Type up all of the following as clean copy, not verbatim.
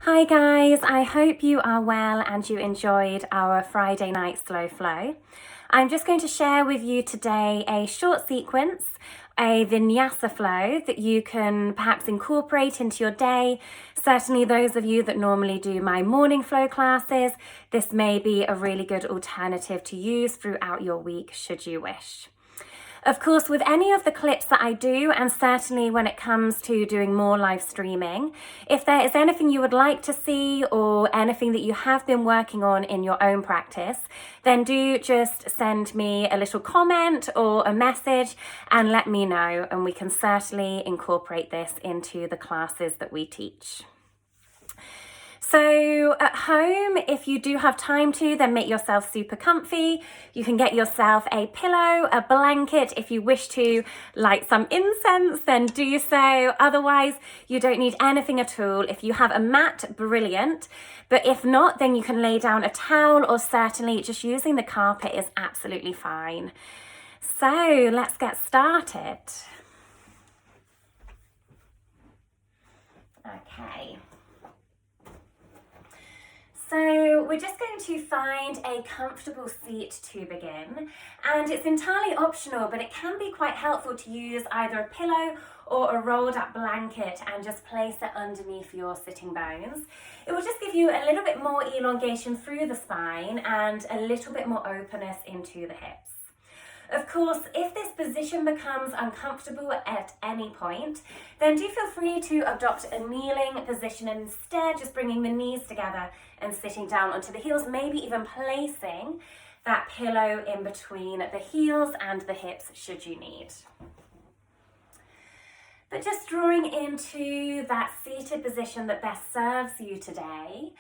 Hi guys, I hope you are well and you enjoyed our Friday night slow flow. I'm just going to share with you today a short sequence, a vinyasa flow that you can perhaps incorporate into your day. Certainly those of you that normally do my morning flow classes, this may be a really good alternative to use throughout your week should you wish. Of course, with any of the clips that I do, and certainly when it comes to doing more live streaming, if there is anything you would like to see or anything that you have been working on in your own practice, then do just send me a little comment or a message and let me know, and we can certainly incorporate this into the classes that we teach. So at home, if you do have time to, then make yourself super comfy. You can get yourself a pillow, a blanket. If you wish to light some incense, then do so. Otherwise, you don't need anything at all. If you have a mat, brilliant. But if not, then you can lay down a towel, or certainly just using the carpet is absolutely fine. So let's get started. Okay. So we're just going to find a comfortable seat to begin, and it's entirely optional, but it can be quite helpful to use either a pillow or a rolled up blanket and just place it underneath your sitting bones. It will just give you a little bit more elongation through the spine and a little bit more openness into the hips. Of course, if this position becomes uncomfortable at any point, then do feel free to adopt a kneeling position and instead just bringing the knees together and sitting down onto the heels, maybe even placing that pillow in between the heels and the hips should you need. But just drawing into that seated position that best serves you today,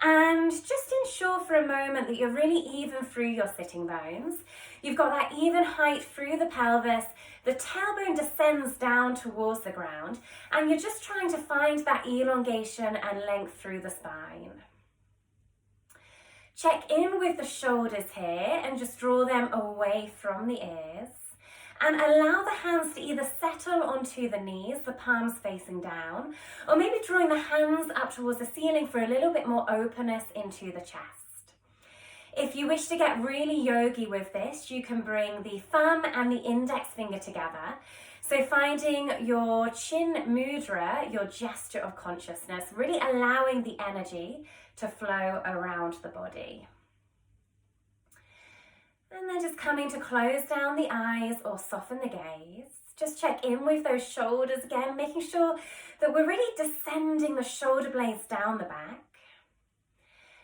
and just ensure for a moment that you're really even through your sitting bones. You've got that even height through the pelvis, the tailbone descends down towards the ground, and you're just trying to find that elongation and length through the spine. Check in with the shoulders here and just draw them away from the ears. And allow the hands to either settle onto the knees, the palms facing down, or maybe drawing the hands up towards the ceiling for a little bit more openness into the chest. If you wish to get really yogi with this, you can bring the thumb and the index finger together. So finding your chin mudra, your gesture of consciousness, really allowing the energy to flow around the body. And then just coming to close down the eyes or soften the gaze. Just check in with those shoulders again, making sure that we're really descending the shoulder blades down the back.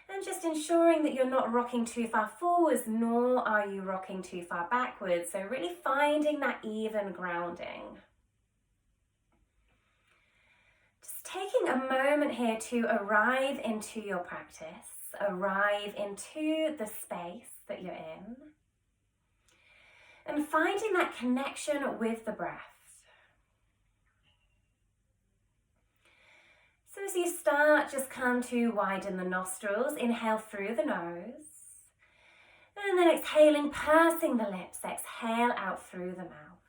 And just ensuring that you're not rocking too far forwards, nor are you rocking too far backwards. So really finding that even grounding. Just taking a moment here to arrive into your practice, arrive into the space that you're in. And finding that connection with the breath. So as you start, just come to widen the nostrils, inhale through the nose. And then exhaling, pursing the lips, exhale out through the mouth.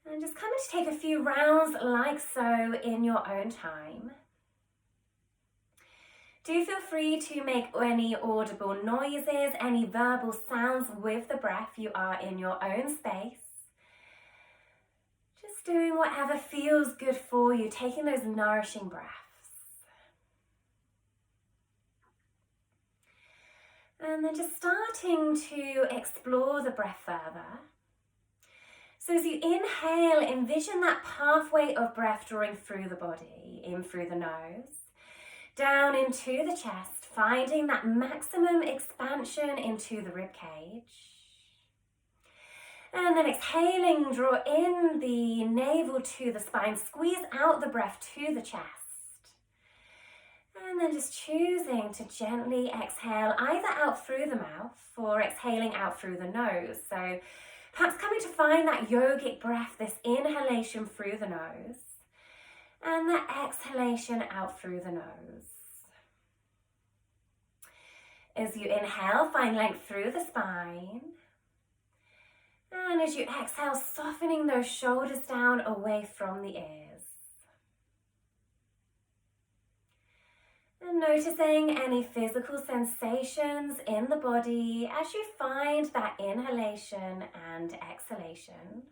And just coming to take a few rounds like so in your own time. Do feel free to make any audible noises, any verbal sounds with the breath. You are in your own space. Just doing whatever feels good for you, taking those nourishing breaths. And then just starting to explore the breath further. So as you inhale, envision that pathway of breath drawing through the body, in through the nose. Down into the chest, finding that maximum expansion into the rib cage. And then exhaling, draw in the navel to the spine, squeeze out the breath to the chest. And then just choosing to gently exhale either out through the mouth or exhaling out through the nose. So perhaps coming to find that yogic breath, this inhalation through the nose. And the exhalation out through the nose. As you inhale, find length through the spine. And as you exhale, softening those shoulders down away from the ears. Noticing any physical sensations in the body as you find that inhalation and exhalation.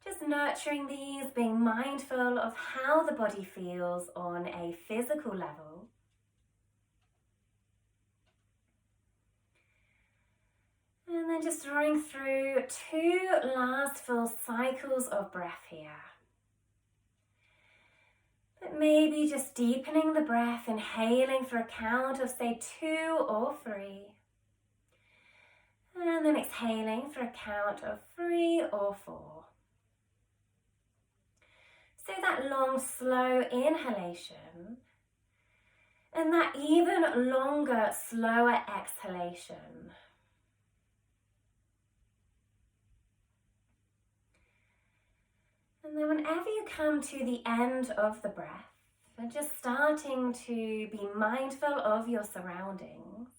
Just nurturing these, being mindful of how the body feels on a physical level. And then just drawing through 2 last full cycles of breath here. But maybe just deepening the breath, inhaling for a count of say 2 or 3. And then exhaling for a count of 3 or 4. So that long, slow inhalation and that even longer, slower exhalation. And then whenever you come to the end of the breath, and just starting to be mindful of your surroundings,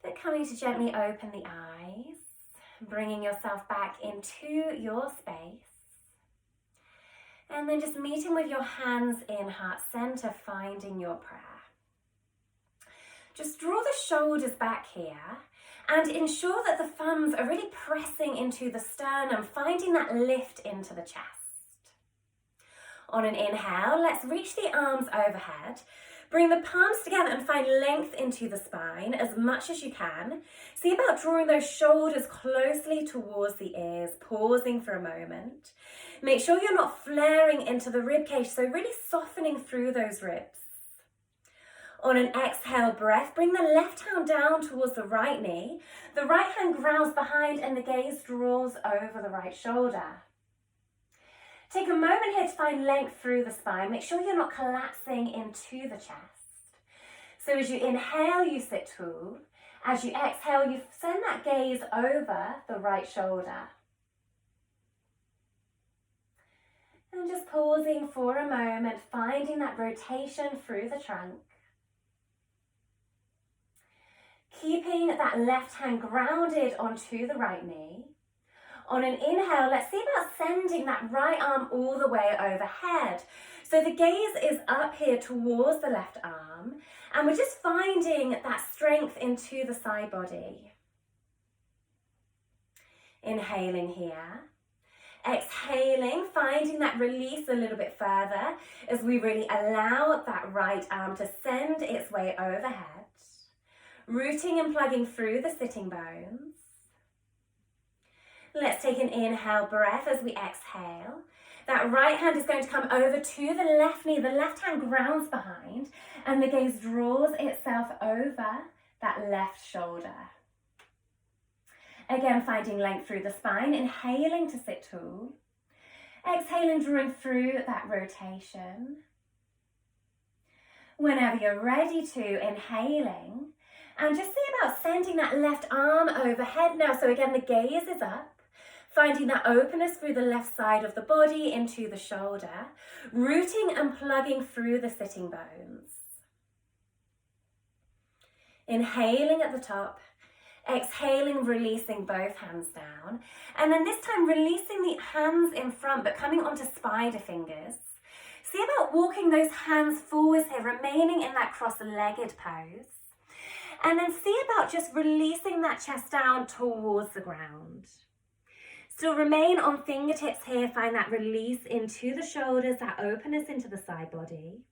but coming to gently open the eyes, bringing yourself back into your space, and then just meeting with your hands in heart center, finding your prayer. Just draw the shoulders back here and ensure that the thumbs are really pressing into the sternum, finding that lift into the chest. On an inhale, let's reach the arms overhead. Bring the palms together and find length into the spine as much as you can. See about drawing those shoulders closely towards the ears, pausing for a moment. Make sure you're not flaring into the rib cage, so really softening through those ribs. On an exhale breath, bring the left hand down towards the right knee. The right hand grounds behind and the gaze draws over the right shoulder. Take a moment here to find length through the spine. Make sure you're not collapsing into the chest. So as you inhale, you sit tall. As you exhale, you send that gaze over the right shoulder. And just pausing for a moment, finding that rotation through the trunk. Keeping that left hand grounded onto the right knee. On an inhale, let's see about sending that right arm all the way overhead. So the gaze is up here towards the left arm, and we're just finding that strength into the side body. Inhaling here. Exhaling, finding that release a little bit further as we really allow that right arm to send its way overhead. Rooting and plugging through the sitting bones. Let's take an inhale breath as we exhale. That right hand is going to come over to the left knee. The left hand grounds behind and the gaze draws itself over that left shoulder. Again, finding length through the spine, inhaling to sit tall. Exhaling, drawing through that rotation. Whenever you're ready to, inhaling. And just see about sending that left arm overhead now. So again, the gaze is up. Finding that openness through the left side of the body into the shoulder. Rooting and plugging through the sitting bones. Inhaling at the top. Exhaling, releasing both hands down. And then this time releasing the hands in front, but coming onto spider fingers. See about walking those hands forwards here, remaining in that cross-legged pose. And then see about just releasing that chest down towards the ground. Still remain on fingertips here, find that release into the shoulders, that openness into the side body.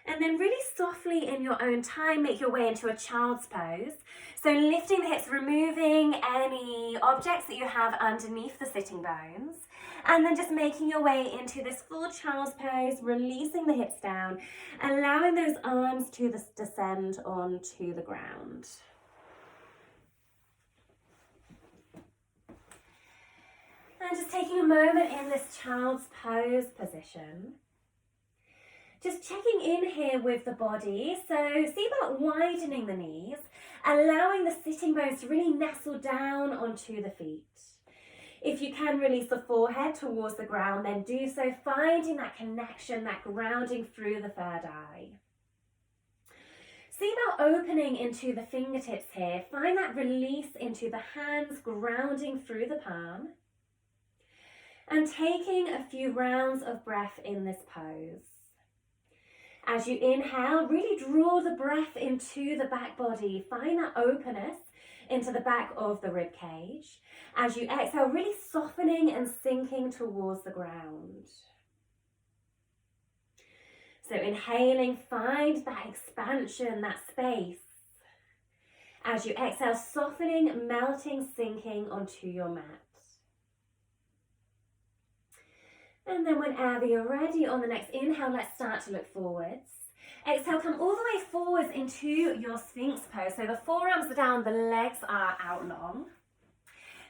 And then really softly in your own time, make your way into a child's pose. So lifting the hips, removing any objects that you have underneath the sitting bones. And then just making your way into this full child's pose, releasing the hips down, allowing those arms to descend onto the ground. And just taking a moment in this child's pose position. Just checking in here with the body. So see about widening the knees, allowing the sitting bones to really nestle down onto the feet. If you can release the forehead towards the ground, then do so, finding that connection, that grounding through the third eye. See about opening into the fingertips here. Find that release into the hands, grounding through the palm. and taking a few rounds of breath in this pose. As you inhale, really draw the breath into the back body. Find that openness into the back of the rib cage. As you exhale, really softening and sinking towards the ground. So inhaling, find that expansion, that space. As you exhale, softening, melting, sinking onto your mat. And then whenever you're ready, on the next inhale, let's start to look forwards. Exhale, come all the way forwards into your Sphinx pose. So the forearms are down, the legs are out long.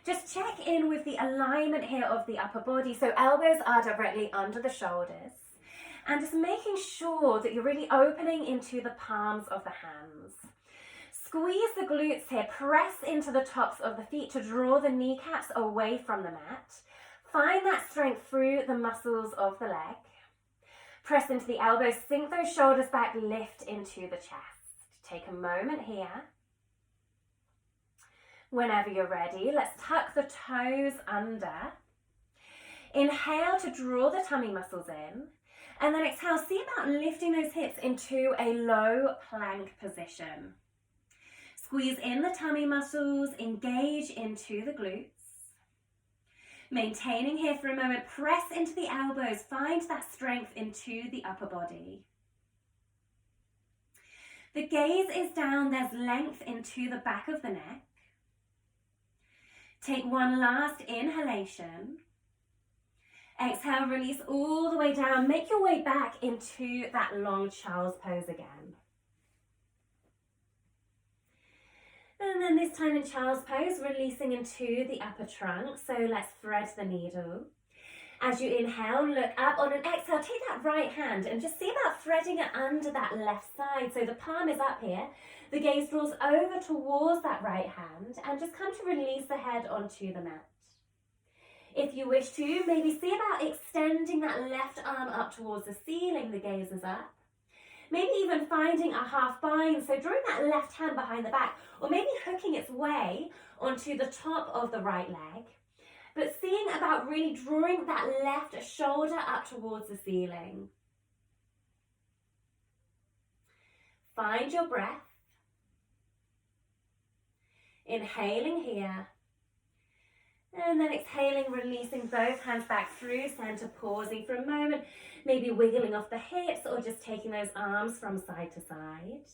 Just check in with the alignment here of the upper body. So elbows are directly under the shoulders. And just making sure that you're really opening into the palms of the hands. Squeeze the glutes here, press into the tops of the feet to draw the kneecaps away from the mat. Find that strength through the muscles of the leg. Press into the elbows, sink those shoulders back, lift into the chest. Take a moment here. Whenever you're ready, let's tuck the toes under. Inhale to draw the tummy muscles in. And then exhale, see about lifting those hips into a low plank position. Squeeze in the tummy muscles, engage into the glutes. Maintaining here for a moment, press into the elbows, find that strength into the upper body. The gaze is down, there's length into the back of the neck. Take one last inhalation. Exhale, release all the way down, make your way back into that long child's pose again. And then this time in child's pose, releasing into the upper trunk. So let's thread the needle. As you inhale, look up. On an exhale, take that right hand and just see about threading it under that left side. So the palm is up here. The gaze draws over towards that right hand and just come to release the head onto the mat. If you wish to, maybe see about extending that left arm up towards the ceiling. The gaze is up. Maybe even finding a half bind, so drawing that left hand behind the back, or maybe hooking its way onto the top of the right leg. But seeing about really drawing that left shoulder up towards the ceiling. Find your breath. Inhaling here. And then exhaling, releasing both hands back through center, pausing for a moment, maybe wiggling off the hips or just taking those arms from side to side.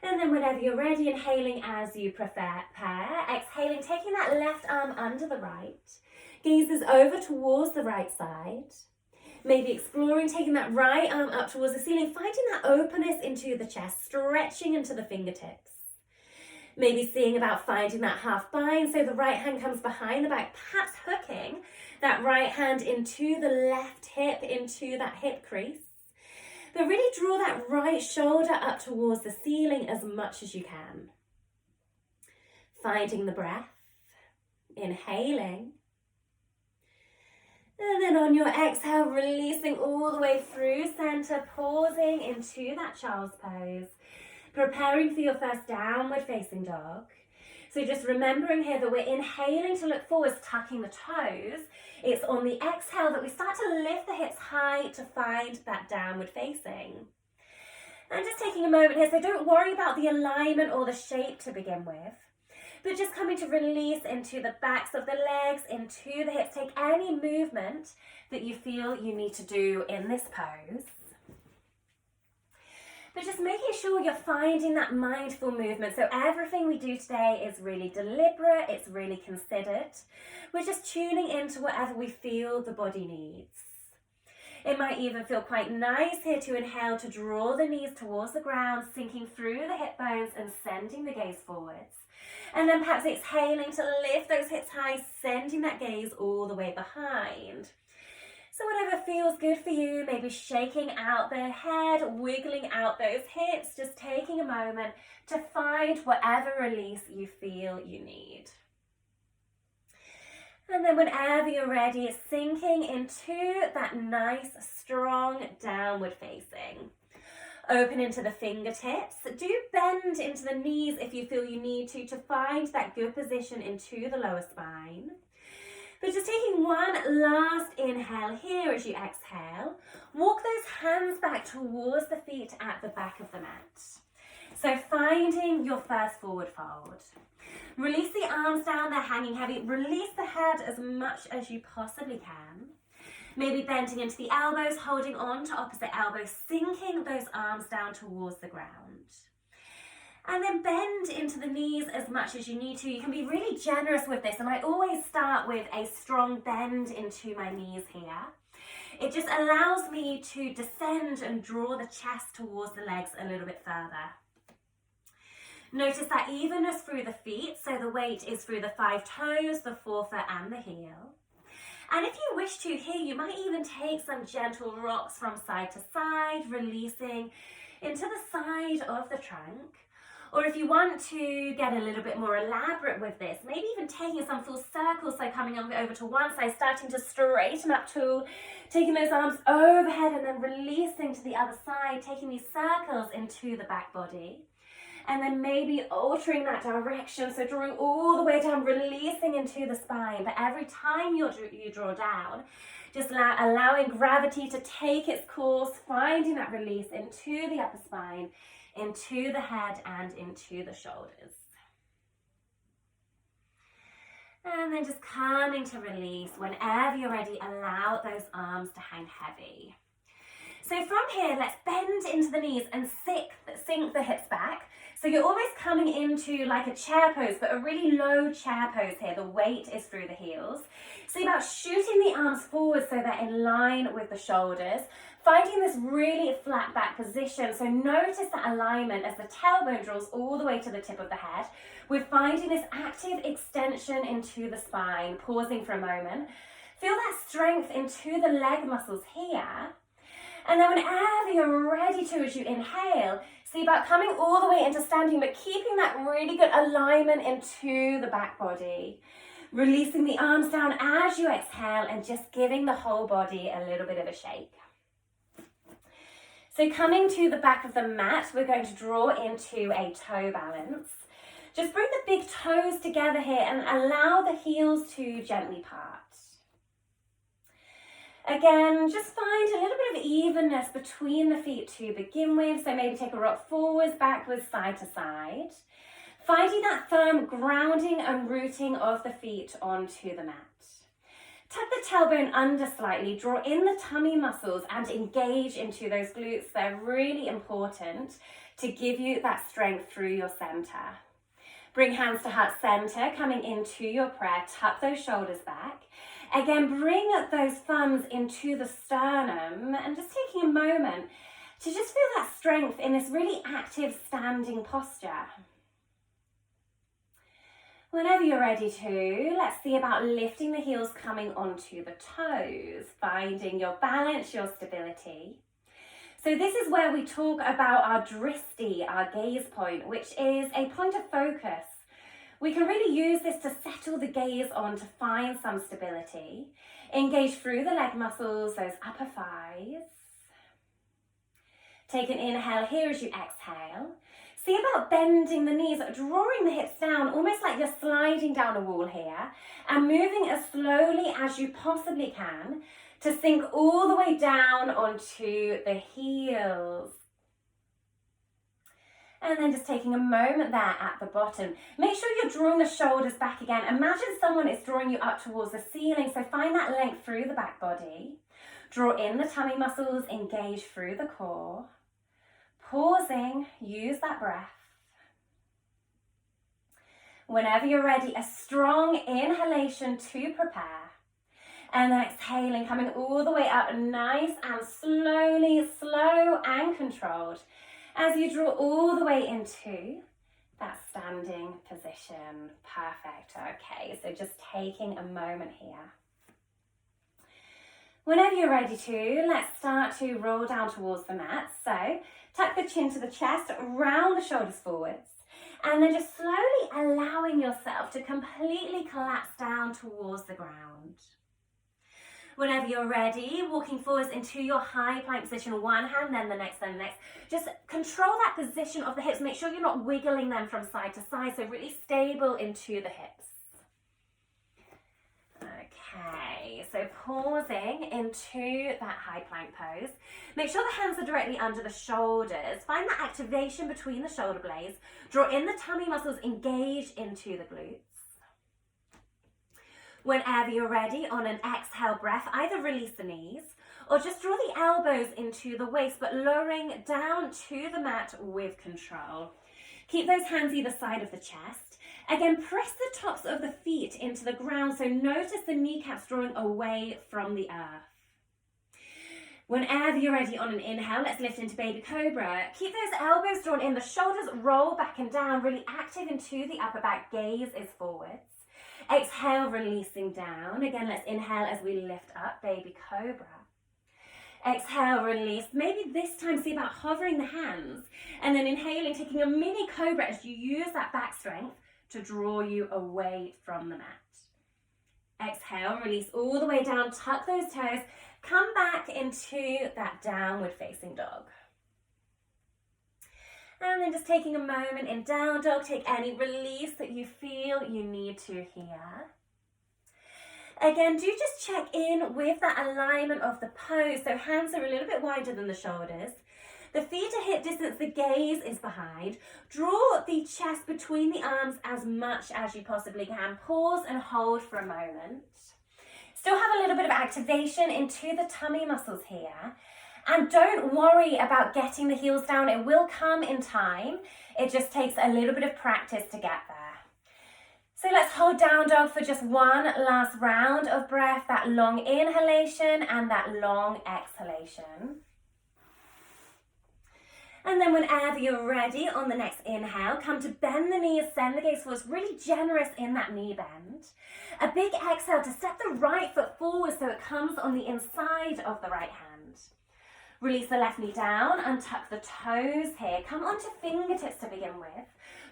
And then whenever you're ready, inhaling as you prefer, exhaling, taking that left arm under the right, gazes over towards the right side, maybe exploring, taking that right arm up towards the ceiling, finding that openness into the chest, stretching into the fingertips. Maybe seeing about finding that half bind, so the right hand comes behind the back, perhaps hooking that right hand into the left hip, into that hip crease. But really draw that right shoulder up towards the ceiling as much as you can. Finding the breath, inhaling. And then on your exhale, releasing all the way through center, pausing into that child's pose. Preparing for your first downward facing dog. So just remembering here that we're inhaling to look forwards, tucking the toes. It's on the exhale that we start to lift the hips high to find that downward facing. And just taking a moment here, so don't worry about the alignment or the shape to begin with, but just coming to release into the backs of the legs, into the hips. Take any movement that you feel you need to do in this pose. But just making sure you're finding that mindful movement. So everything we do today is really deliberate, it's really considered. We're just tuning into whatever we feel the body needs. It might even feel quite nice here to inhale to draw the knees towards the ground, sinking through the hip bones and sending the gaze forwards. And then perhaps exhaling to lift those hips high, sending that gaze all the way behind. So whatever feels good for you, maybe shaking out the head, wiggling out those hips, just taking a moment to find whatever release you feel you need. And then whenever you're ready, sinking into that nice, strong downward facing. Open into the fingertips. Do bend into the knees if you feel you need to find that good position into the lower spine. But just taking one last inhale here as you exhale, walk those hands back towards the feet at the back of the mat. So finding your first forward fold. Release the arms down, they're hanging heavy. Release the head as much as you possibly can. Maybe bending into the elbows, holding on to opposite elbows, sinking those arms down towards the ground. And then bend into the knees as much as you need to. You can be really generous with this, and I always start with a strong bend into my knees here. It just allows me to descend and draw the chest towards the legs a little bit further. Notice that evenness through the feet, so the weight is through the 5 toes, the forefoot and the heel. And if you wish to here, you might even take some gentle rocks from side to side, releasing into the side of the trunk. Or if you want to get a little bit more elaborate with this, maybe even taking some full circles, so coming over to one side, starting to straighten up tall, taking those arms overhead and then releasing to the other side, taking these circles into the back body. And then maybe altering that direction, so drawing all the way down, releasing into the spine. But every time you draw down, just allowing gravity to take its course, finding that release into the upper spine, into the head and into the shoulders. And then just coming to release. Whenever you're ready, allow those arms to hang heavy. So from here, let's bend into the knees and sink the hips back. So you're almost coming into like a chair pose, but a really low chair pose here. The weight is through the heels. So you're about shooting the arms forward so they're in line with the shoulders. Finding this really flat back position. So notice that alignment as the tailbone draws all the way to the tip of the head. We're finding this active extension into the spine. Pausing for a moment. Feel that strength into the leg muscles here. And then whenever you're ready to, as you inhale, see about coming all the way into standing, but keeping that really good alignment into the back body. Releasing the arms down as you exhale and just giving the whole body a little bit of a shake. So coming to the back of the mat, we're going to draw into a toe balance. Just bring the big toes together here and allow the heels to gently part. Again, just find a little bit of evenness between the feet to begin with. So maybe take a rock forwards, backwards, side to side. Finding that firm grounding and rooting of the feet onto the mat. Tuck the tailbone under slightly, draw in the tummy muscles and engage into those glutes. They're really important to give you that strength through your center. Bring hands to heart center, coming into your prayer. Tuck those shoulders back. Again, bring those thumbs into the sternum and just taking a moment to just feel that strength in this really active standing posture. Whenever you're ready to, let's see about lifting the heels, coming onto the toes, finding your balance, your stability. So this is where we talk about our drishti, our gaze point, which is a point of focus. We can really use this to settle the gaze on, to find some stability. Engage through the leg muscles, those upper thighs. Take an inhale here as you exhale. See about bending the knees, drawing the hips down, almost like you're sliding down a wall here, and moving as slowly as you possibly can to sink all the way down onto the heels. And then just taking a moment there at the bottom. Make sure you're drawing the shoulders back again. Imagine someone is drawing you up towards the ceiling, so find that length through the back body. Draw in the tummy muscles, engage through the core. Pausing, use that breath. Whenever you're ready, a strong inhalation to prepare. And then exhaling, coming all the way up, nice and slowly, slow and controlled. As you draw all the way into that standing position. Perfect. Okay, so just taking a moment here. Whenever you're ready to, let's start to roll down towards the mat. So tuck the chin to the chest, round the shoulders forwards, and then just slowly allowing yourself to completely collapse down towards the ground. Whenever you're ready, walking forwards into your high plank position, one hand, then the next, then the next. Just control that position of the hips. Make sure you're not wiggling them from side to side, so really stable into the hips. Okay. Okay, so pausing into that high plank pose. Make sure the hands are directly under the shoulders. Find that activation between the shoulder blades. Draw in the tummy muscles, engage into the glutes. Whenever you're ready, on an exhale breath, either release the knees or just draw the elbows into the waist, but lowering down to the mat with control. Keep those hands either side of the chest. Again, press the tops of the feet into the ground, so notice the kneecaps drawing away from the earth. Whenever you're ready, on an inhale, let's lift into baby cobra. Keep those elbows drawn in, the shoulders roll back and down, really active into the upper back, gaze is forwards. Exhale, releasing down. Again, let's inhale as we lift up, baby cobra. Exhale, release. Maybe this time see about hovering the hands, and then inhaling, taking a mini cobra as you use that back strength to draw you away from the mat. Exhale, release all the way down, tuck those toes, come back into that downward facing dog. And then just taking a moment in down dog, take any release that you feel you need to here. Again, do just check in with that alignment of the pose. So hands are a little bit wider than the shoulders. The feet are hip distance, the gaze is behind. Draw the chest between the arms as much as you possibly can. Pause and hold for a moment. Still have a little bit of activation into the tummy muscles here. And don't worry about getting the heels down. It will come in time. It just takes a little bit of practice to get there. So let's hold down dog for just one last round of breath. That long inhalation and that long exhalation. And then whenever you're ready, on the next inhale, come to bend the knees, send the gaze forwards, really generous in that knee bend. A big exhale to step the right foot forward so it comes on the inside of the right hand. Release the left knee down, untuck the toes here. Come onto fingertips to begin with.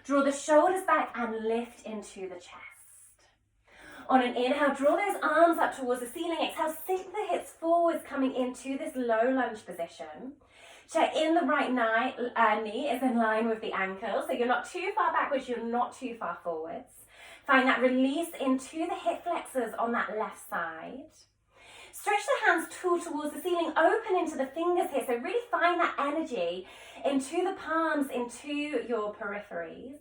Draw the shoulders back and lift into the chest. On an inhale, draw those arms up towards the ceiling. Exhale, sink the hips forwards, coming into this low lunge position. Check in the right knee is in line with the ankle, so you're not too far backwards, you're not too far forwards. Find that release into the hip flexors on that left side. Stretch the hands towards the ceiling, open into the fingers here, so really find that energy into the palms, into your peripheries.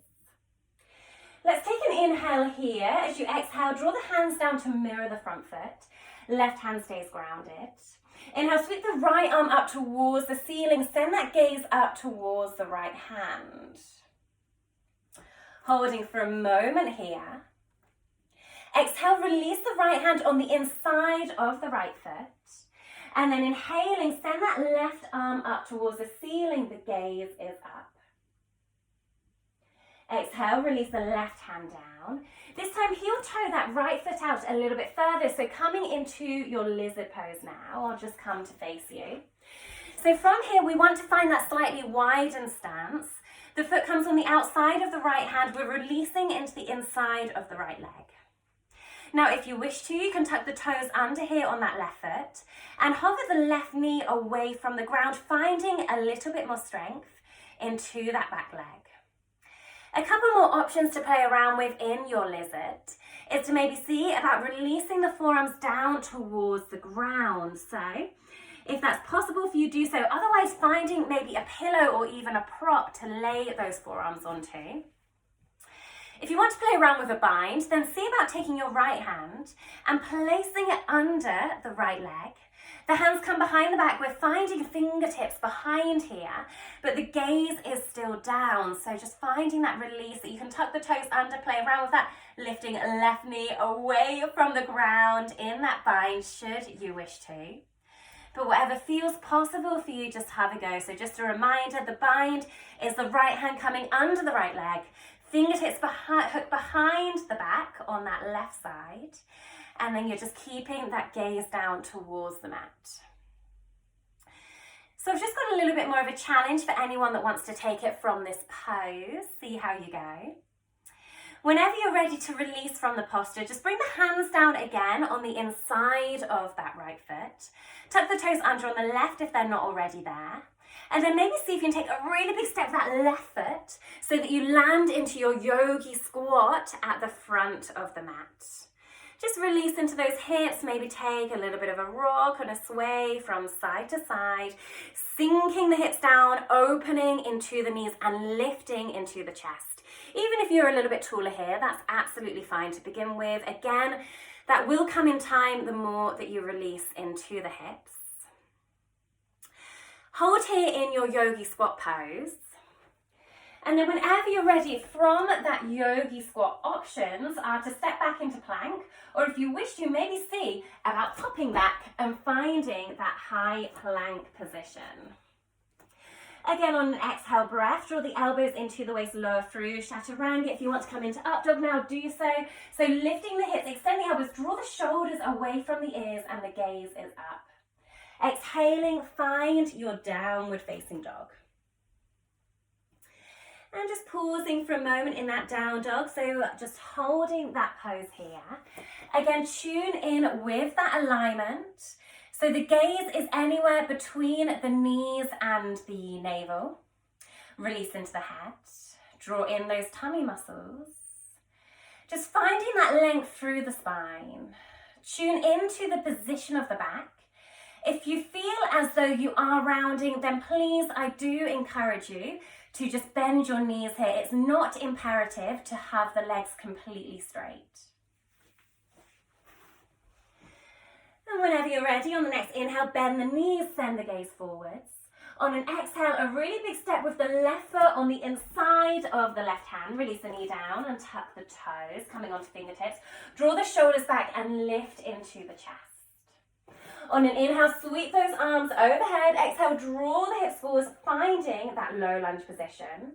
Let's take an inhale here. As you exhale, draw the hands down to mirror the front foot. Left hand stays grounded. Inhale, sweep the right arm up towards the ceiling. Send that gaze up towards the right hand. Holding for a moment here. Exhale, release the right hand on the inside of the right foot. And then inhaling, send that left arm up towards the ceiling. The gaze is up. Exhale, release the left hand down. This time, heel toe that right foot out a little bit further. So coming into your lizard pose now. I'll just come to face you. So from here, we want to find that slightly widened stance. The foot comes on the outside of the right hand. We're releasing into the inside of the right leg. Now, if you wish to, you can tuck the toes under here on that left foot and hover the left knee away from the ground, finding a little bit more strength into that back leg. A couple more options to play around with in your lizard is to maybe see about releasing the forearms down towards the ground. So if that's possible for you, do so. Otherwise, finding maybe a pillow or even a prop to lay those forearms onto. If you want to play around with a bind, then see about taking your right hand and placing it under the right leg. The hands come behind the back. We're finding fingertips behind here, but the gaze is still down. So just finding that release that you can tuck the toes under, play around with that, lifting left knee away from the ground in that bind, should you wish to. But whatever feels possible for you, just have a go. So just a reminder, the bind is the right hand coming under the right leg, fingertips hook behind the back on that left side, and then you're just keeping that gaze down towards the mat. So I've just got a little bit more of a challenge for anyone that wants to take it from this pose. See how you go. Whenever you're ready to release from the posture, just bring the hands down again on the inside of that right foot. Tuck the toes under on the left if they're not already there. And then maybe see if you can take a really big step with that left foot so that you land into your yogi squat at the front of the mat. Just release into those hips, maybe take a little bit of a rock and a sway from side to side, sinking the hips down, opening into the knees and lifting into the chest. Even if you're a little bit taller here, that's absolutely fine to begin with. Again, that will come in time the more that you release into the hips. Hold here in your yogi squat pose. And then whenever you're ready from that yogi squat, options are to step back into plank, or if you wish to, maybe see about popping back and finding that high plank position. Again, on an exhale breath, draw the elbows into the waist, lower through chaturanga. If you want to come into up dog now, do so. So lifting the hips, extend the elbows, draw the shoulders away from the ears, and the gaze is up. Exhaling, find your downward facing dog. And just pausing for a moment in that down dog, so just holding that pose here. Again, tune in with that alignment. So the gaze is anywhere between the knees and the navel. Release into the head. Draw in those tummy muscles. Just finding that length through the spine. Tune into the position of the back. If you feel as though you are rounding, then please, I do encourage you to just bend your knees here. It's not imperative to have the legs completely straight. And whenever you're ready, on the next inhale, bend the knees, send the gaze forwards. On an exhale, a really big step with the left foot on the inside of the left hand. Release the knee down and tuck the toes, coming onto fingertips. Draw the shoulders back and lift into the chest. On an inhale, sweep those arms overhead. Exhale, draw the hips forwards, finding that low lunge position.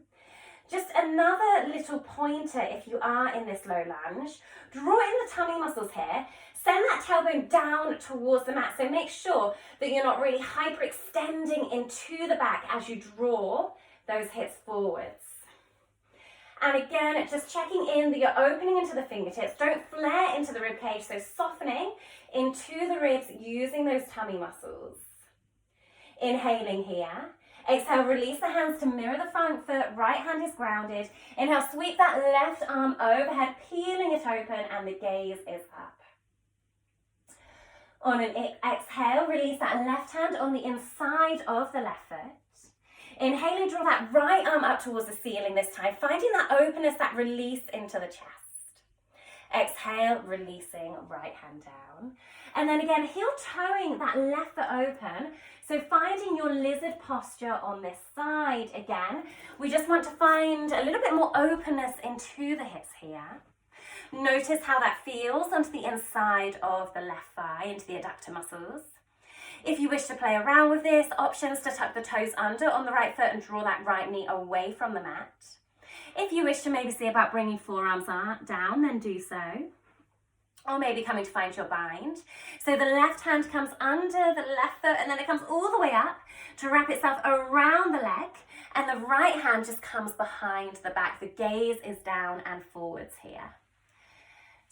Just another little pointer if you are in this low lunge. Draw in the tummy muscles here. Send that tailbone down towards the mat. So make sure that you're not really hyperextending into the back as you draw those hips forwards. And again, just checking in that you're opening into the fingertips. Don't flare into the rib cage, so softening into the ribs using those tummy muscles. Inhaling here. Exhale, release the hands to mirror the front foot. Right hand is grounded. Inhale, sweep that left arm overhead, peeling it open, and the gaze is up. On an exhale, release that left hand on the inside of the left foot. Inhaling, draw that right arm up towards the ceiling this time, finding that openness, that release into the chest. Exhale, releasing right hand down. And then again, heel toeing that left foot open. So finding your lizard posture on this side again. We just want to find a little bit more openness into the hips here. Notice how that feels onto the inside of the left thigh, into the adductor muscles. If you wish to play around with this, options to tuck the toes under on the right foot and draw that right knee away from the mat. If you wish to maybe see about bringing forearms down, then do so. Or maybe coming to find your bind. So the left hand comes under the left foot and then it comes all the way up to wrap itself around the leg. And the right hand just comes behind the back. The gaze is down and forwards here.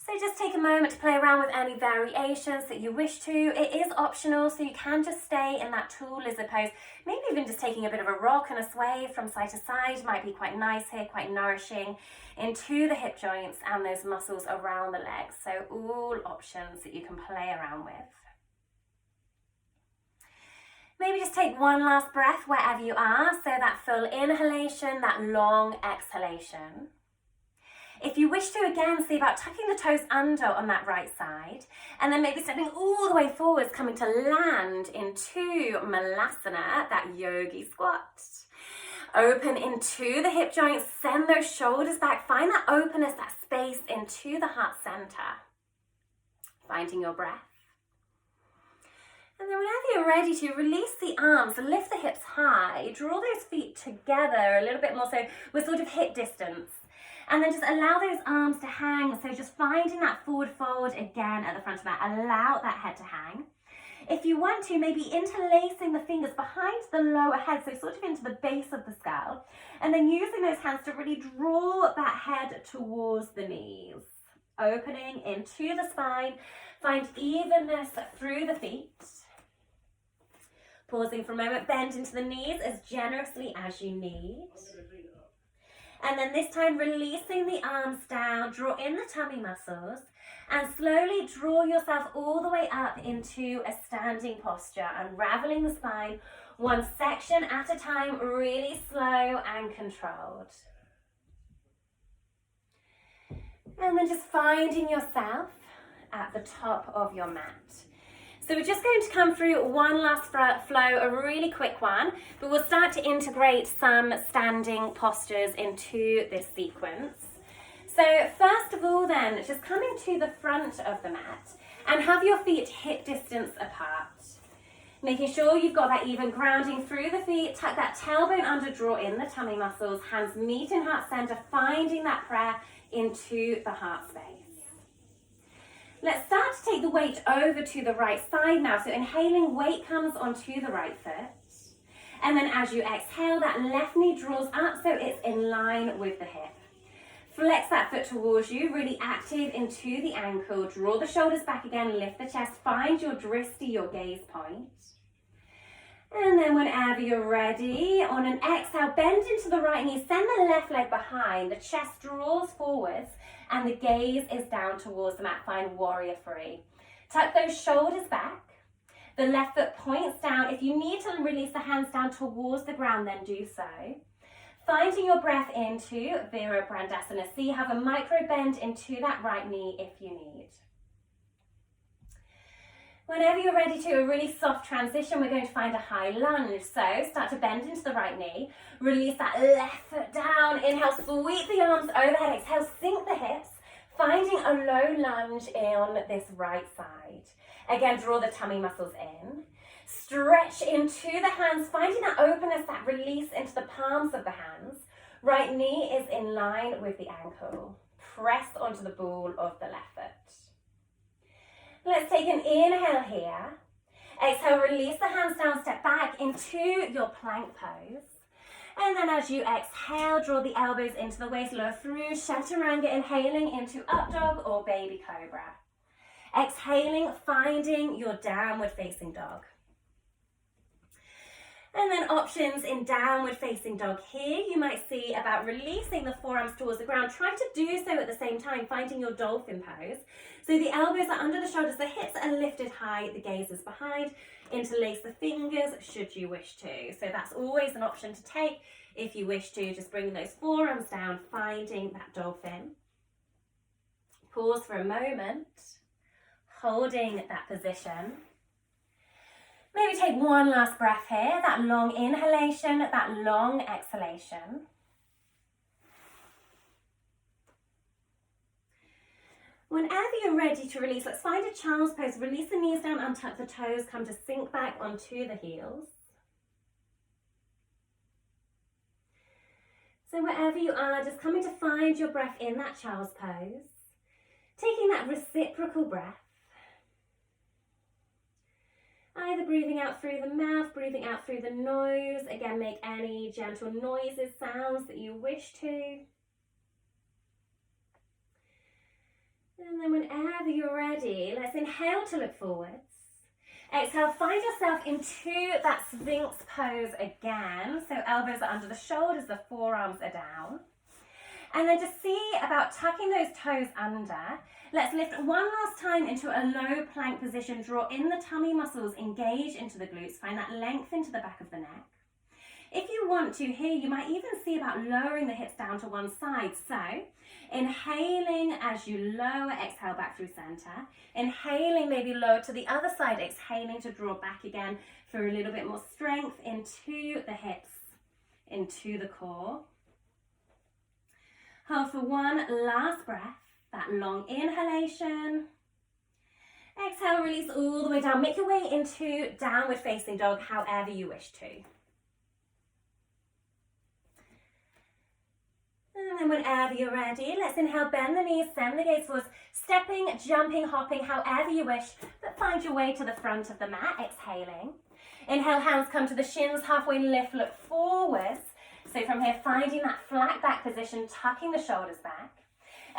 So just take a moment to play around with any variations that you wish to. It is optional, so you can just stay in that tall lizard pose. Maybe even just taking a bit of a rock and a sway from side to side might be quite nice here, quite nourishing into the hip joints and those muscles around the legs. So all options that you can play around with. Maybe just take one last breath wherever you are. So that full inhalation, that long exhalation. If you wish to, again, see about tucking the toes under on that right side, and then maybe stepping all the way forwards, coming to land into Malasana, that yogi squat. Open into the hip joints, send those shoulders back, find that openness, that space into the heart center. Finding your breath. And then whenever you're ready to, release the arms, lift the hips high, draw those feet together a little bit more, so we're sort of hip distance. And then just allow those arms to hang. So just finding that forward fold again at the front of that. Allow that head to hang. If you want to, maybe interlacing the fingers behind the lower head, so sort of into the base of the skull. And then using those hands to really draw that head towards the knees. Opening into the spine. Find evenness through the feet. Pausing for a moment. Bend into the knees as generously as you need. And then this time, releasing the arms down, draw in the tummy muscles, And slowly draw yourself all the way up into a standing posture, unraveling the spine, one section at a time, really slow and controlled. And then just finding yourself at the top of your mat. So we're just going to come through one last flow, a really quick one, but we'll start to integrate some standing postures into this sequence. So first of all then, just coming to the front of the mat and have your feet hip distance apart. Making sure you've got that even grounding through the feet, tuck that tailbone under, draw in the tummy muscles, hands meet in heart center, finding that prayer into the heart space. Let's start to take the weight over to the right side now. So inhaling, weight comes onto the right foot. And then as you exhale, that left knee draws up so it's in line with the hip. Flex that foot towards you, really active into the ankle. Draw the shoulders back again, lift the chest, find your drishti, your gaze point. And then whenever you're ready, on an exhale, bend into the right knee, send the left leg behind, the chest draws forwards, and the gaze is down towards the mat. Find warrior three. Tuck those shoulders back. The left foot points down. If you need to release the hands down towards the ground, then do so. Finding your breath into Virabhadrasana. See, have a micro bend into that right knee if you need. Whenever you're ready to, a really soft transition, we're going to find a high lunge. So start to bend into the right knee. Release that left foot down. Inhale, sweep the arms overhead. Exhale, sink the hips. Finding a low lunge on this right side. Again, draw the tummy muscles in. Stretch into the hands, finding that openness, that release into the palms of the hands. Right knee is in line with the ankle. Press onto the ball of the left foot. Let's take an inhale here. Exhale, release the hands down, step back into your plank pose. And then as you exhale, draw the elbows into the waist, lower through chaturanga, inhaling into up dog or baby cobra. Exhaling, finding your downward facing dog. And then options in downward facing dog here, you might see about releasing the forearms towards the ground. Try to do so at the same time, finding your dolphin pose. So the elbows are under the shoulders, the hips are lifted high, the gaze is behind. Interlace the fingers should you wish to. So that's always an option to take if you wish to. Just bring those forearms down, finding that dolphin. Pause for a moment, holding that position. Maybe take one last breath here, that long inhalation, that long exhalation. Whenever you're ready to release, let's find a child's pose. Release the knees down, untuck the toes, come to sink back onto the heels. So wherever you are, just coming to find your breath in that child's pose. Taking that reciprocal breath. Either breathing out through the mouth, breathing out through the nose. Again, make any gentle noises, sounds that you wish to. And then whenever you're ready, let's inhale to look forwards. Exhale, find yourself into that Sphinx pose again. So elbows are under the shoulders, the forearms are down. And then just see about tucking those toes under. Let's lift one last time into a low plank position. Draw in the tummy muscles, engage into the glutes. Find that length into the back of the neck. If you want to here, you might even see about lowering the hips down to one side. So inhaling as you lower, exhale back through center. Inhaling, maybe lower to the other side. Exhaling to draw back again for a little bit more strength into the hips, into the core. Hold for one last breath, that long inhalation. Exhale, release all the way down. Make your way into downward facing dog, however you wish to. And then whenever you're ready, let's inhale, bend the knees, send the gaze forwards, stepping, jumping, hopping, however you wish, but find your way to the front of the mat, exhaling. Inhale, hands come to the shins, halfway lift, look forwards. So from here, finding that flat back position, tucking the shoulders back.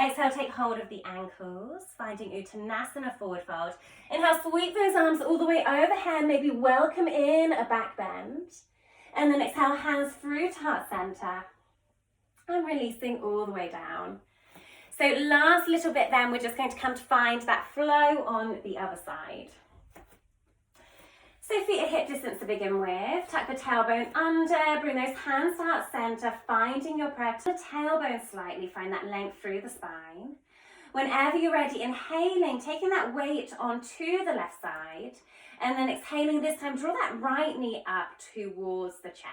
Exhale, take hold of the ankles, finding Uttanasana, forward fold. Inhale, sweep those arms all the way overhead, maybe welcome in a back bend. And then exhale, hands through to heart center. And releasing all the way down. So last little bit then, we're just going to come to find that flow on the other side. So feet at hip distance to begin with, tuck the tailbone under, bring those hands to heart center, finding your breath. The tailbone slightly, find that length through the spine. Whenever you're ready, inhaling, taking that weight onto the left side, and then exhaling this time, draw that right knee up towards the chest.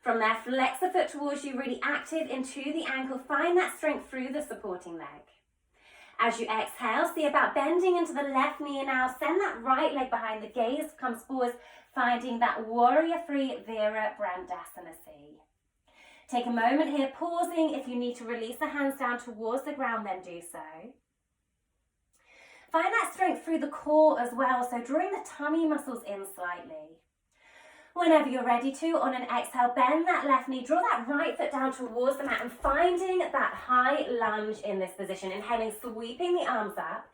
From there, flex the foot towards you, really active into the ankle, find that strength through the supporting leg. As you exhale, see about bending into the left knee now, send that right leg behind, the gaze comes forward, finding that warrior three, Virabhadrasana C. Take a moment here, pausing. If you need to release the hands down towards the ground, then do so. Find that strength through the core as well, so drawing the tummy muscles in slightly. Whenever you're ready to, on an exhale, bend that left knee, draw that right foot down towards the mat and finding that high lunge in this position. Inhaling, sweeping the arms up.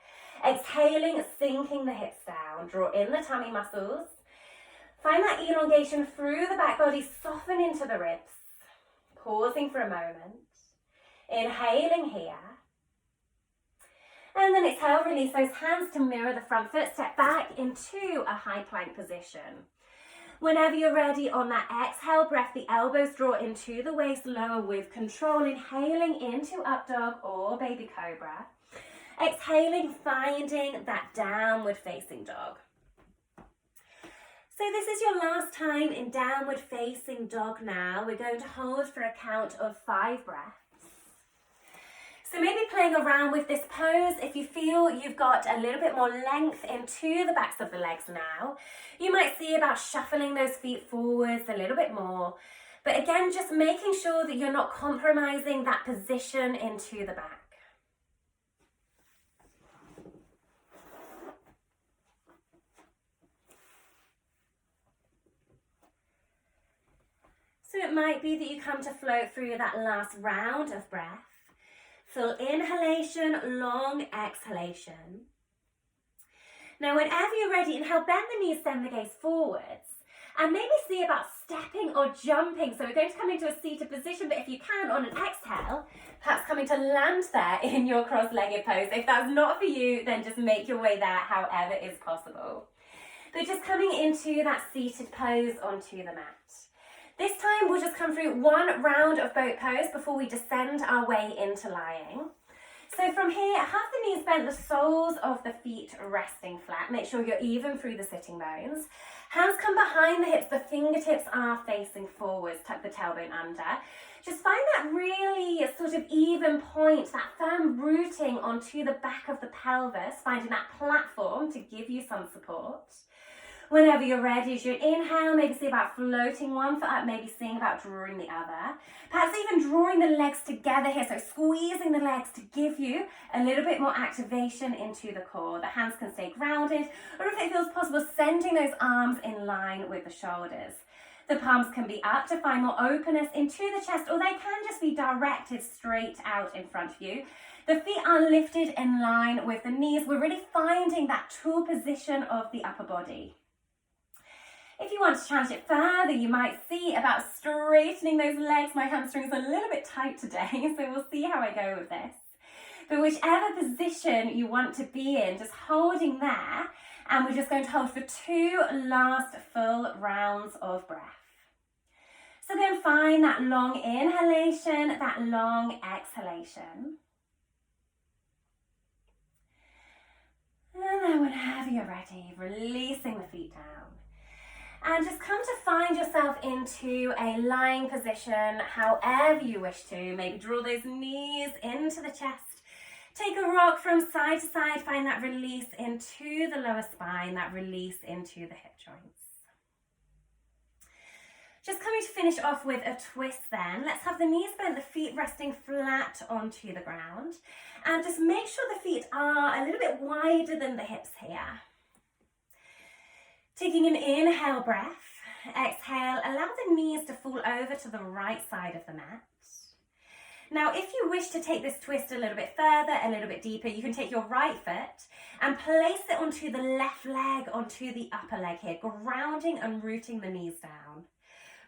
Exhaling, sinking the hips down. Draw in the tummy muscles. Find that elongation through the back body, soften into the ribs. Pausing for a moment. Inhaling here. And then exhale, release those hands to mirror the front foot. Step back into a high plank position. Whenever you're ready, on that exhale breath, the elbows draw into the waist, lower with control. Inhaling into up dog or baby cobra. Exhaling, finding that downward facing dog. So this is your last time in downward facing dog now. We're going to hold for a count of 5 breaths. So maybe playing around with this pose, if you feel you've got a little bit more length into the backs of the legs now, you might see about shuffling those feet forwards a little bit more. But again, just making sure that you're not compromising that position into the back. So it might be that you come to float through that last round of breath. Full inhalation, long exhalation. Now, whenever you're ready, inhale, bend the knees, send the gaze forwards. And maybe see about stepping or jumping. So we're going to come into a seated position, but if you can, on an exhale, perhaps coming to land there in your cross-legged pose. If that's not for you, then just make your way there however is possible. But just coming into that seated pose onto the mat. This time we'll just come through one round of boat pose before we descend our way into lying. So from here, have the knees bent, the soles of the feet resting flat. Make sure you're even through the sitting bones. Hands come behind the hips, the fingertips are facing forwards, tuck the tailbone under. Just find that really sort of even point, that firm rooting onto the back of the pelvis, finding that platform to give you some support. Whenever you're ready, as you inhale, maybe see about floating one foot up, maybe seeing about drawing the other. Perhaps even drawing the legs together here, so squeezing the legs to give you a little bit more activation into the core. The hands can stay grounded, or if it feels possible, sending those arms in line with the shoulders. The palms can be up to find more openness into the chest, or they can just be directed straight out in front of you. The feet are lifted in line with the knees. We're really finding that tool position of the upper body. If you want to challenge it further, you might see about straightening those legs. My hamstrings are a little bit tight today, so we'll see how I go with this. But whichever position you want to be in, just holding there, and we're just going to hold for 2 last full rounds of breath. So then find that long inhalation, that long exhalation. And then whenever you're ready, releasing the feet down. And just come to find yourself into a lying position, however you wish to. Maybe draw those knees into the chest. Take a rock from side to side. Find that release into the lower spine, that release into the hip joints. Just coming to finish off with a twist then. Let's have the knees bent, the feet resting flat onto the ground. And just make sure the feet are a little bit wider than the hips here. Taking an inhale breath, exhale, allow the knees to fall over to the right side of the mat. Now, if you wish to take this twist a little bit further, a little bit deeper, you can take your right foot and place it onto the left leg, onto the upper leg here, grounding and rooting the knees down.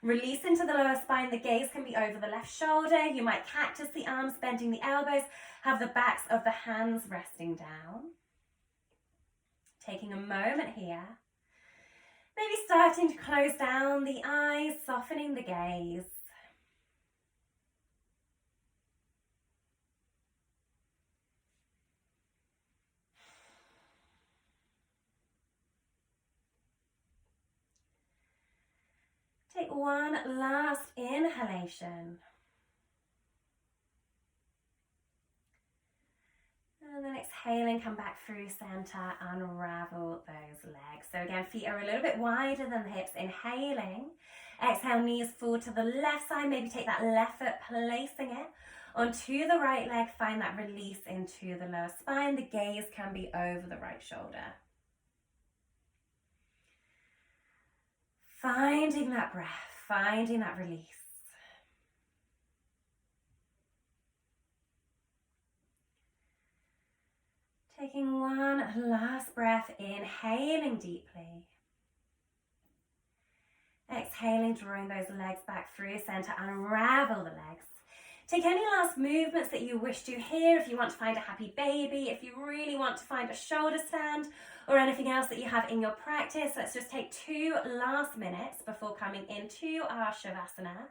Release into the lower spine. The gaze can be over the left shoulder. You might cactus the arms, bending the elbows. Have the backs of the hands resting down. Taking a moment here. Maybe starting to close down the eyes, softening the gaze. Take one last inhalation. And then exhaling, come back through center, unravel those legs. So again, feet are a little bit wider than the hips. Inhaling, exhale, knees fall to the left side. Maybe take that left foot, placing it onto the right leg. Find that release into the lower spine. The gaze can be over the right shoulder. Finding that breath, finding that release. Taking one last breath, inhaling deeply. Exhaling, drawing those legs back through center, unravel the legs. Take any last movements that you wish to here. If you want to find a happy baby, if you really want to find a shoulder stand, or anything else that you have in your practice, let's just take 2 last minutes before coming into our Shavasana.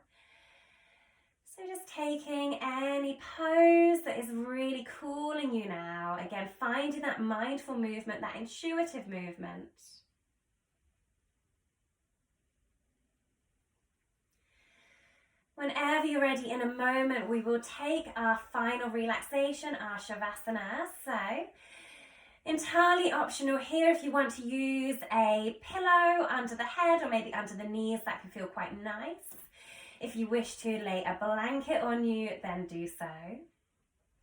So just taking any pose that is really calling you now. Again, finding that mindful movement, that intuitive movement. Whenever you're ready, in a moment, we will take our final relaxation, our Shavasana. So, entirely optional here. If you want to use a pillow under the head or maybe under the knees, that can feel quite nice. If you wish to lay a blanket on you, then do so.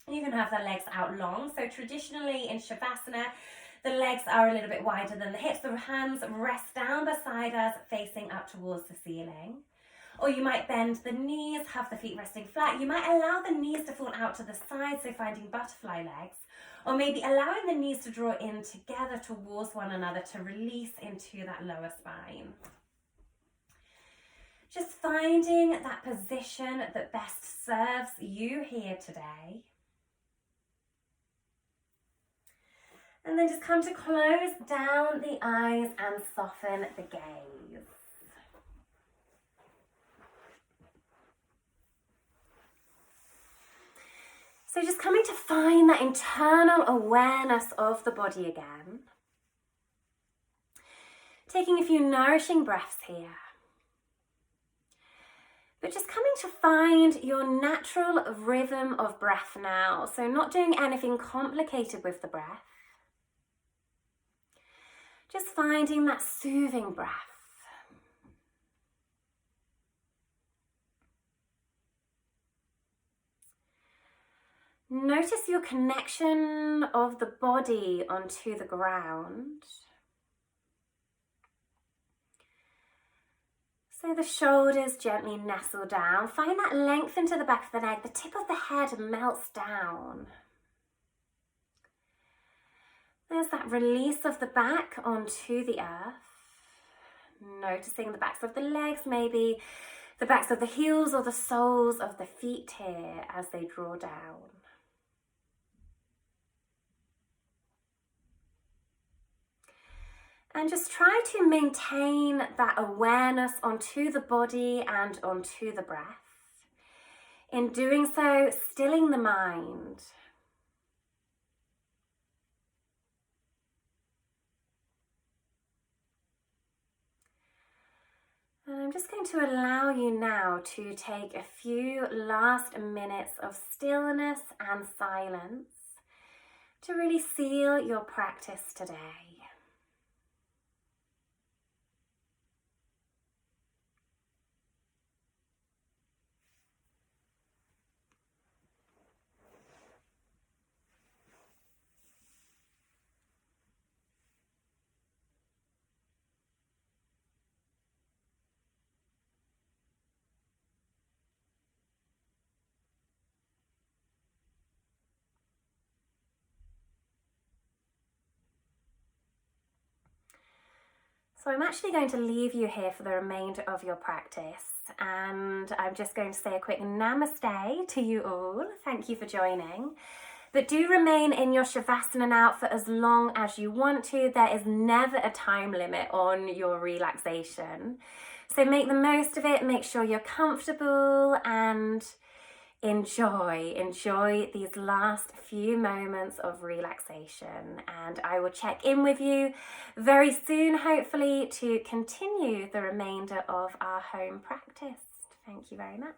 You can have the legs out long. So traditionally in Shavasana, the legs are a little bit wider than the hips. The hands rest down beside us, facing up towards the ceiling. Or you might bend the knees, have the feet resting flat. You might allow the knees to fall out to the side, so finding butterfly legs. Or maybe allowing the knees to draw in together towards one another to release into that lower spine. Just finding that position that best serves you here today. And then just come to close down the eyes and soften the gaze. So just coming to find that internal awareness of the body again. Taking a few nourishing breaths here. But just coming to find your natural rhythm of breath now. So not doing anything complicated with the breath. Just finding that soothing breath. Notice your connection of the body onto the ground. So the shoulders gently nestle down. Find that length into the back of the neck. The tip of the head melts down. There's that release of the back onto the earth. Noticing the backs of the legs, maybe the backs of the heels or the soles of the feet here as they draw down. And just try to maintain that awareness onto the body and onto the breath. In doing so, stilling the mind. And I'm just going to allow you now to take a few last minutes of stillness and silence to really seal your practice today. So I'm actually going to leave you here for the remainder of your practice, and I'm just going to say a quick namaste to you all. Thank you for joining. But do remain in your Shavasana now for as long as you want to. There is never a time limit on your relaxation. So make the most of it, make sure you're comfortable, and enjoy these last few moments of relaxation. And I will check in with you very soon, hopefully, to continue the remainder of our home practice. Thank you very much.